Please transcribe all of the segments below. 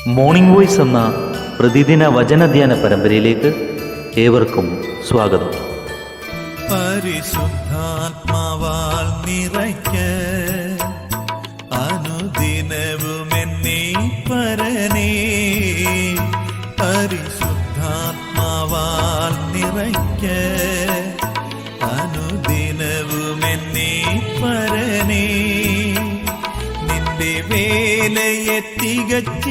Morning voice എന്ന പ്രതിദിന വചനധ്യാന പരമ്പരയിലേക്ക് ഏവർക്കും സ്വാഗതം. പരിശുദ്ധാത്മാവാൽ നിറയ്ക്ക അനുദിനവും എന്നെ പരനേ, പരിശുദ്ധാത്മാവാൽ നിറയ്ക്ക അനുദിനവും എന്നെ പരനേ, നിന്റെ വേലയെ തികച്ചിടുവാൻ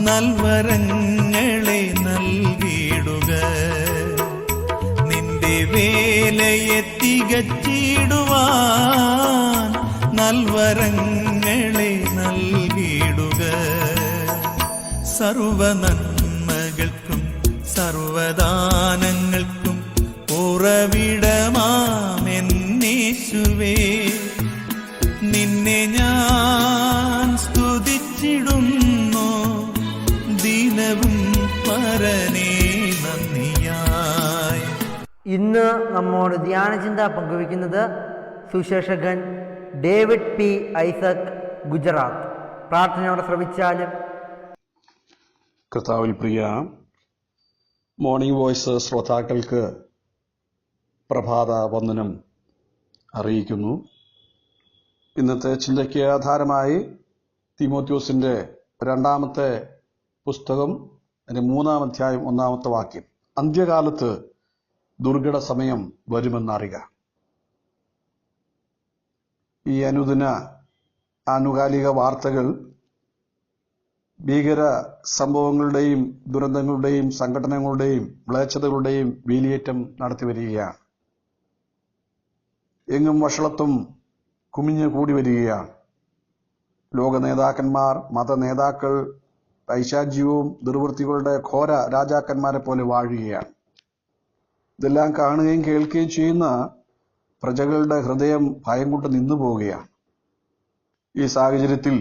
നൽവരങ്ങളെ നൽകിയിടുക, നിന്റെ വേലയെ തികച്ചിടുവാൻ നൽവരങ്ങളെ നൽകിയിടുക. സർവനന്മകൾക്കും സർവദാനങ്ങൾക്കും ഉറവിടമാമെന്നേശുവേ, നിന്നെ ഞാൻ സ്തുതിച്ചിടുന്നു ദിനവും പരനേ നന്ദിയായി. ഇന്ന് നമ്മോട് ധ്യാനചിന്ത പങ്കുവയ്ക്കുന്നത് സുശേഷകൻ ഡേവിഡ് പി ഐസക്, ഗുജറാത്ത്. പ്രാർത്ഥനയോടെ ശ്രമിച്ചാലും. കർത്താവിൽ പ്രിയ മോർണിംഗ് വോയ്സ് ശ്രോതാക്കൾക്ക് പ്രഭാത വന്ദനം അറിയിക്കുന്നു. ഇന്നത്തെ ചിന്തയ്ക്ക് ആധാരമായി തീമോഥെയോസിന്റെ രണ്ടാമത്തെ പുസ്തകം, അതിന്റെ 3-ാം അധ്യായം 1-ാമത്തെ വാക്യം, അന്ത്യകാലത്ത് ദുർഘട സമയം വരുമെന്നറിയുക. ഈ അനുദിന ആനുകാലിക വാർത്തകൾ ഭീകര സംഭവങ്ങളുടെയും ദുരന്തങ്ങളുടെയും സംഘടനകളുടെയും മ്ലേച്ഛതകളുടെയും വേലിയേറ്റം നടത്തി വരികയാണ്. എങ്ങും വഷളത്വം കുമിഞ്ഞു കൂടി വരികയാണ്. ലോക നേതാക്കന്മാർ, മത നേതാക്കൾ പൈശാചികവും ദുർവൃത്തികളുടെ ഘോര രാജാക്കന്മാരെ പോലെ വാഴുകയാണ്. ഇതെല്ലാം കാണുകയും കേൾക്കുകയും ചെയ്യുന്ന പ്രജകളുടെ ഹൃദയം ഭയം കൊണ്ട് നിന്നു പോവുകയാണ്. ഈ സാഹചര്യത്തിൽ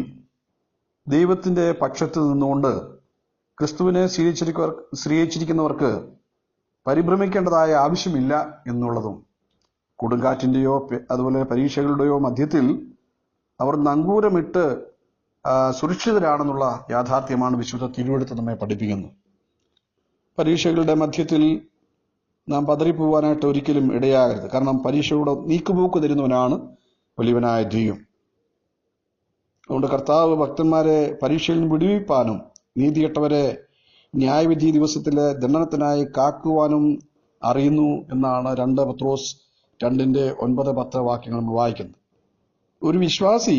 ദൈവത്തിന്റെ പക്ഷത്ത് നിന്നുകൊണ്ട് ക്രിസ്തുവിനെ സ്വീകരിച്ചിരിക്കുന്നവർക്ക് പരിഭ്രമിക്കേണ്ടതായ ആവശ്യമില്ല എന്നുള്ളതും, കൊടുങ്കാറ്റിന്റെയോ അതുപോലെ പരീക്ഷകളുടെയോ മധ്യത്തിൽ അവർ നങ്കൂരമിട്ട് സുരക്ഷിതരാണെന്നുള്ള യാഥാർത്ഥ്യമാണ് വിശുദ്ധ തിരുവെഴുത്ത് നമ്മെ പഠിപ്പിക്കുന്നത്. പരീക്ഷകളുടെ മധ്യത്തിൽ നാം പതറിപ്പോവാനായിട്ട് ഒരിക്കലും ഇടയാകരുത്. കാരണം പരീക്ഷയുടെ നീക്കുപോക്ക് തരുന്നവനാണ് വലിയവനായ ദൈവം. അതുകൊണ്ട് കർത്താവ് ഭക്തന്മാരെ പരീക്ഷയിൽ നിന്ന് വിടുവിപ്പാനും നീതികെട്ടവരെ ന്യായവിധി ദിവസത്തിലെ ദണ്ഡനത്തിനായി കാക്കുവാനും അറിയുന്നു എന്നാണ് 2 പത്രോസ് 2:9-10 വാക്യങ്ങൾ നമ്മൾ വായിക്കുന്നത്. ഒരു വിശ്വാസി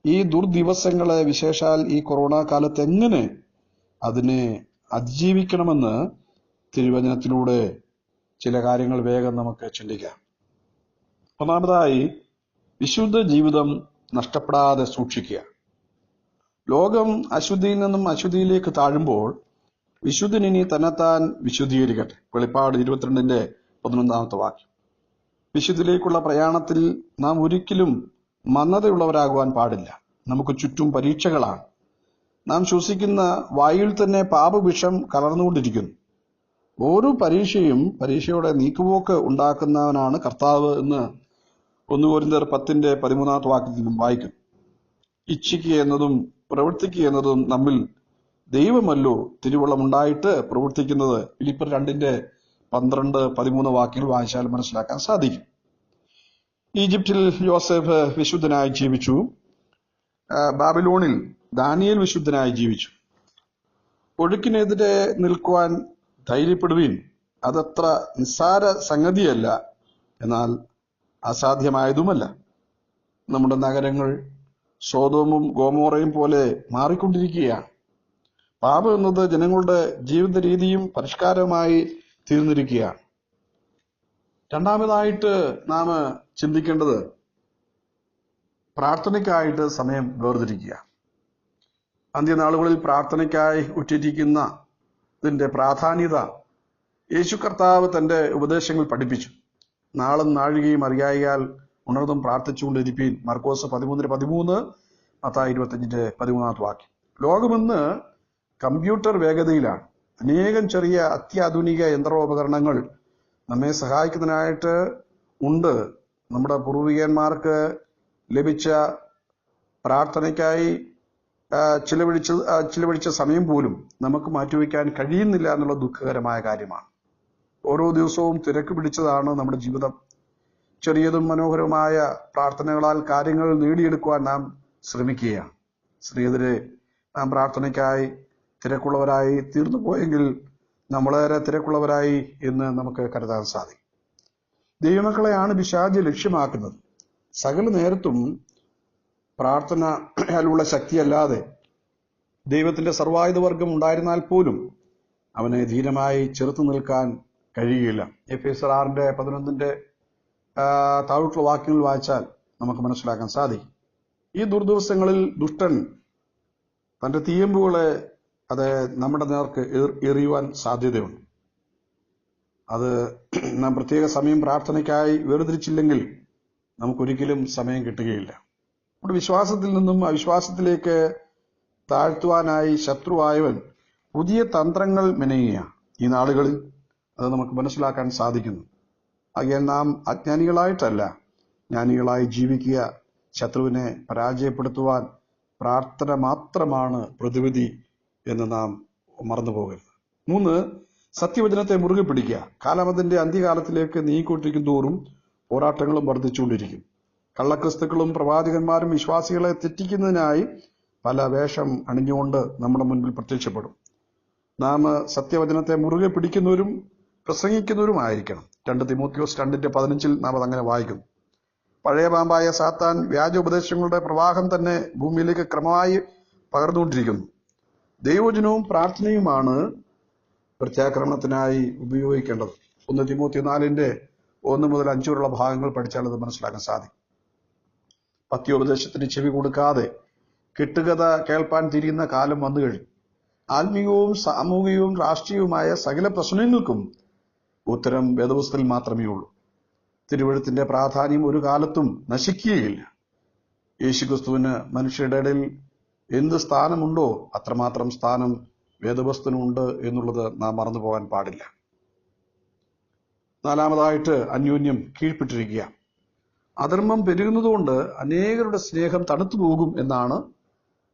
ഈ ദുർദിവസങ്ങളെ, വിശേഷാൽ ഈ കൊറോണ കാലത്ത് എങ്ങനെ അതിനെ അതിജീവിക്കണമെന്ന് തിരുവചനത്തിലൂടെ ചില കാര്യങ്ങൾ വേഗം നമുക്ക് ചിന്തിക്കാം. ഒന്നാമതായി, വിശുദ്ധ ജീവിതം നഷ്ടപ്പെടാതെ സൂക്ഷിക്കുക. ലോകം അശുദ്ധിയിൽ നിന്നും അശുദ്ധിയിലേക്ക് താഴുമ്പോൾ വിശുദ്ധനിനി തന്നെത്താൻ വിശുദ്ധീകരിക്കട്ടെ. വെളിപ്പാട് 22:11 വാക്യം. വിശുദ്ധിയിലേക്കുള്ള പ്രയാണത്തിൽ നാം ഒരിക്കലും മന്ദതയുള്ളവരാകുവാൻ പാടില്ല. നമുക്ക് ചുറ്റും പരീക്ഷകളാണ്. നാം ശ്വസിക്കുന്ന വായുവിൽ തന്നെ പാപവിഷം കലർന്നുകൊണ്ടിരിക്കുന്നു. ഓരോ പരീക്ഷയും പരീക്ഷയുടെ നീക്കുപോക്ക് ഉണ്ടാക്കുന്നവനാണ് കർത്താവ് എന്ന് 1 കൊരിന്ത്യർ 10:13 വാക്യത്തിൽ നിന്നും വായിക്കുന്നു. ഇച്ഛിക്കുക എന്നതും പ്രവർത്തിക്കുക എന്നതും നമ്മിൽ ദൈവമല്ലോ തിരുവുള്ളമുണ്ടായിട്ട് പ്രവർത്തിക്കുന്നത്. ഫിലിപ്പിയർ 2:12-13 വാക്യങ്ങൾ വായിച്ചാൽ മനസ്സിലാക്കാൻ സാധിക്കും. ഈജിപ്തിൽ യോസേഫ് വിശുദ്ധനായി ജീവിച്ചു. ബാബിലോണിൽ ദാനിയേൽ വിശുദ്ധനായി ജീവിച്ചു. ഒഴുക്കിനെതിരെ നിൽക്കുവാൻ ധൈര്യപ്പെടുവീൻ. അതത്ര നിസ്സാര സംഗതിയല്ല, എന്നാൽ അസാധ്യമായതുമല്ല. നമ്മുടെ നഗരങ്ങൾ സോദോമും ഗോമോറയും പോലെ മാറിക്കൊണ്ടിരിക്കുകയാണ്. പാപം എന്നത് ജനങ്ങളുടെ ജീവിത രീതിയും പരിഷ്കാരവുമായി തീർന്നിരിക്കുകയാണ്. രണ്ടാമതായിട്ട് നാം ചിന്തിക്കേണ്ടത് പ്രാർത്ഥനയ്ക്കായിട്ട് സമയം വേർതിരിക്കുക. അന്ത്യനാളുകളിൽ പ്രാർത്ഥനയ്ക്കായി ഉറ്റിരിക്കുന്നതിന്റെ പ്രാധാന്യത യേശു കർത്താവ് തന്റെ ഉപദേശങ്ങൾ പഠിപ്പിച്ചു. നാളും നാഴികയും അറിയായാൽ ഉണർന്നും പ്രാർത്ഥിച്ചുകൊണ്ടിരിപ്പീൻ. മർക്കോസ് 13:13, മത്തായി 25:13 വാക്യം. ലോകമെന്ന് കമ്പ്യൂട്ടർ വേഗതയിലാണ്. അനേകം ചെറിയ അത്യാധുനിക യന്ത്രോപകരണങ്ങൾ നമ്മെ സഹായിക്കുന്നതിനായിട്ട് ഉണ്ട്. നമ്മുടെ പൂർവികന്മാർക്ക് ലഭിച്ച പ്രാർത്ഥനയ്ക്കായി ചിലവഴിച്ച സമയം പോലും നമുക്ക് മാറ്റിവെക്കാൻ കഴിയുന്നില്ല എന്നുള്ള ദുഃഖകരമായ കാര്യമാണ്. ഓരോ ദിവസവും തിരക്ക് പിടിച്ചതാണ് നമ്മുടെ ജീവിതം. ചെറിയതും മനോഹരമായ പ്രാർത്ഥനകളാൽ കാര്യങ്ങൾ നേടിയെടുക്കുവാൻ നാം ശ്രമിക്കുകയാണ്. സ്ത്രീയതിരെ നാം പ്രാർത്ഥനയ്ക്കായി തിരക്കുള്ളവരായി തീർന്നു പോയെങ്കിൽ നമ്മളേറെ തിരക്കുള്ളവരായി എന്ന് നമുക്ക് കരുതാൻ സാധിക്കും. ദൈവമക്കളെയാണ് പിശാച് ലക്ഷ്യമാക്കുന്നത്. സകല നേരത്തും പ്രാർത്ഥനയാലുള്ള ശക്തിയല്ലാതെ ദൈവത്തിന്റെ സർവായുധവർഗം ഉണ്ടായിരുന്നാൽ പോലും അവനെ ധീരമായി ചെറുത്തു നിൽക്കാൻ കഴിയുകയില്ല. എഫേസ്യർ 6:11 താഴോട്ടുള്ള വാക്യങ്ങൾ വായിച്ചാൽ നമുക്ക് മനസ്സിലാക്കാൻ സാധിക്കും. ഈ ദുർദിവസങ്ങളിൽ ദുഷ്ടൻ തന്റെ തീയമ്പുകളെ നമ്മുടെ നേർക്ക് എറിയുവാൻ സാധ്യതയുണ്ട്. അത് നാം പ്രത്യേക സമയം പ്രാർത്ഥനയ്ക്കായി വേർതിരിച്ചില്ലെങ്കിൽ നമുക്കൊരിക്കലും സമയം കിട്ടുകയില്ല. നമ്മുടെ വിശ്വാസത്തിൽ നിന്നും അവിശ്വാസത്തിലേക്ക് താഴ്ത്തുവാനായി ശത്രുവായവൻ പുതിയ തന്ത്രങ്ങൾ മെനയുകയാണ് ഈ നാളുകളിൽ. അത് നമുക്ക് മനസ്സിലാക്കാൻ സാധിക്കുന്നു. ആകയാൽ നാം അജ്ഞാനികളായിട്ടല്ല, ജ്ഞാനികളായി ജീവിക്കുക. ശത്രുവിനെ പരാജയപ്പെടുത്തുവാൻ പ്രാർത്ഥന മാത്രമാണ് പ്രതിവിധി എന്ന് നാം മറന്നു പോകരുത്. 3, സത്യവചനത്തെ മുറുകെ പിടിക്കുക. കാലമതിന്റെ അന്ത്യകാലത്തിലേക്ക് നീങ്ങിക്കൊണ്ടിരിക്കും തോറും പോരാട്ടങ്ങളും വർദ്ധിച്ചുകൊണ്ടിരിക്കും. കള്ളക്രിസ്തുക്കളും പ്രവാചകന്മാരും വിശ്വാസികളെ തെറ്റിക്കുന്നതിനായി പല വേഷം അണിഞ്ഞുകൊണ്ട് നമ്മുടെ മുൻപിൽ പ്രത്യക്ഷപ്പെടും. നാം സത്യവചനത്തെ മുറുകെ പിടിക്കുന്നവരും പ്രസംഗിക്കുന്നവരുമായിരിക്കണം. 2 തിമോത്തിയോസ് 2:15 നാം അതങ്ങനെ വായിക്കുന്നു. പഴയ പാമ്പായ സാത്താൻ വ്യാജ ഉപദേശങ്ങളുടെ പ്രവാഹം തന്നെ ഭൂമിയിലേക്ക് ക്രമമായി പകർന്നുകൊണ്ടിരിക്കുന്നു. ദൈവവചനവും പ്രാർത്ഥനയുമാണ് പ്രത്യാക്രമണത്തിനായി ഉപയോഗിക്കേണ്ടത്. 1 തിമോത്തി 4:1 മുതൽ 5 വരെയുള്ള ഭാഗങ്ങൾ പഠിച്ചാൽ അത് മനസ്സിലാക്കാൻ സാധിക്കും. പത്യോപദേശത്തിന് ചെവി കൊടുക്കാതെ കെട്ടുകഥ കേൾപ്പാൻ തിരിയുന്ന കാലം വന്നു കഴിഞ്ഞു. ആത്മീയവും സാമൂഹികവും രാഷ്ട്രീയവുമായ സകല പ്രശ്നങ്ങൾക്കും ഉത്തരം വേദപുസ്തകത്തിൽ മാത്രമേ ഉള്ളൂ. തിരുവഴുത്തിന്റെ പ്രാധാന്യം ഒരു കാലത്തും നശിക്കുകയില്ല. യേശുക്രിസ്തുവിന് മനുഷ്യരുടെ ഇടയിൽ എന്ത് സ്ഥാനമുണ്ടോ അത്രമാത്രം സ്ഥാനം വേദപുസ്തകനുണ്ട് എന്നുള്ളത് നാം മറന്നു പോകാൻ പാടില്ല. 4, അന്യോന്യം കീഴ്പ്പെട്ടിരിക്കുക. അധർമ്മം പെരുകുന്നതുകൊണ്ട് അനേകരുടെ സ്നേഹം തണുത്തു പോകും എന്നാണ്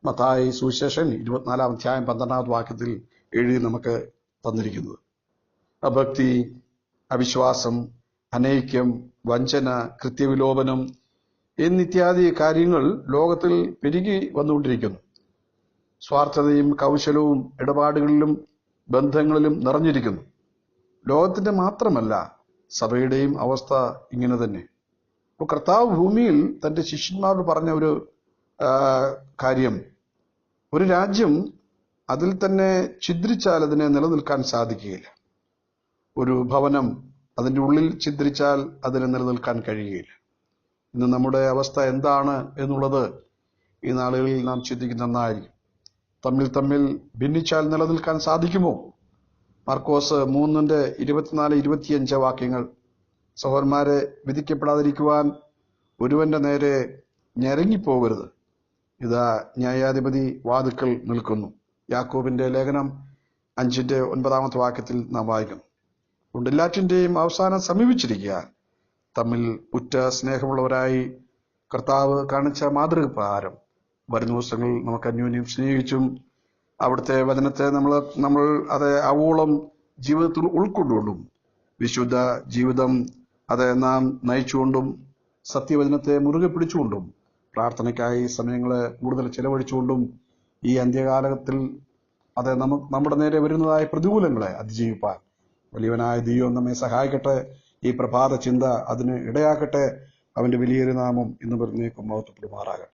മത്തായി സുവിശേഷൻ 24:12 വാക്യത്തിൽ എഴുതി നമുക്ക് തന്നിരിക്കുന്നത്. അഭക്തി, അവിശ്വാസം, അനൈക്യം, വഞ്ചന, കൃത്യവിലോപനം എന്നിത്യാദി കാര്യങ്ങൾ ലോകത്തിൽ പെരുകി വന്നുകൊണ്ടിരിക്കുന്നു. സ്വാർത്ഥതയും കൗശലവും ഇടപാടുകളിലും ബന്ധങ്ങളിലും നിറഞ്ഞിരിക്കുന്നു. ലോകത്തിന്റെ മാത്രമല്ല സഭയുടെയും അവസ്ഥ ഇങ്ങനെ തന്നെ. അപ്പോൾ കർത്താവ് ഭൂമിയിൽ തന്റെ ശിഷ്യന്മാരോട് പറഞ്ഞ ഒരു കാര്യം, ഒരു രാജ്യം അതിൽ തന്നെ ഛിദ്രിച്ചാൽ അതിനെ നിലനിൽക്കാൻ സാധിക്കുകയില്ല. ഒരു ഭവനം അതിൻ്റെ ഉള്ളിൽ ഛിദ്രിച്ചാൽ അതിന് നിലനിൽക്കാൻ കഴിയുകയില്ല. ഇന്ന് നമ്മുടെ അവസ്ഥ എന്താണ് എന്നുള്ളത് ഈ നാളുകളിൽ നാം ചിന്തിക്കുന്ന നന്നായിരിക്കും. തമ്മിൽ ഭിന്നിച്ചാൽ നിലനിൽക്കാൻ സാധിക്കുമോ? മാർക്കോസ് 3:24-25 വാക്യങ്ങൾ. സഹോദരന്മാരെ, വിധിക്കപ്പെടാതിരിക്കുവാൻ ഒരുവന്റെ നേരെ ഞെരങ്ങിപ്പോകരുത്. ഇതാ ന്യായാധിപതി വാതിൽക്കൽ നിൽക്കുന്നു. യാക്കോബിന്റെ ലേഖനം 5:9 വാക്യത്തിൽ നാം വായിക്കുന്നു. അതുകൊണ്ട് എല്ലാറ്റിന്റെയും അവസാനം സമീപിച്ചിരിക്കുക. തമ്മിൽ ഉറ്റ സ്നേഹമുള്ളവരായി കർത്താവ് കാണിച്ച മാതൃക പ്രകാരം വരുന്ന ദിവസങ്ങളിൽ നമുക്ക് അന്യോന്യം സ്നേഹിച്ചും അവിടുത്തെ വചനത്തെ നമ്മൾ അത് അവോളം ജീവിതത്തിൽ ഉൾക്കൊണ്ടുകൊണ്ടും വിശുദ്ധ ജീവിതം അത് നാം നയിച്ചുകൊണ്ടും സത്യവചനത്തെ മുറുകെ പിടിച്ചുകൊണ്ടും പ്രാർത്ഥനയ്ക്കായി സമയങ്ങളെ കൂടുതൽ ചെലവഴിച്ചുകൊണ്ടും ഈ അന്ത്യകാലത്തിൽ അത് നമ്മുടെ നേരെ വരുന്നതായ പ്രതികൂലങ്ങളെ അതിജീവിപ്പാൻ വലിയവനായ ദൈവം നമ്മെ സഹായിക്കട്ടെ. ഈ പ്രഭാത ചിന്ത അതിന് ഇടയാക്കട്ടെ. അവന്റെ വലിയൊരു നാമം ഇന്ന് പറഞ്ഞേക്കും മഹത്വപ്പെടുമാറാകട്ടെ.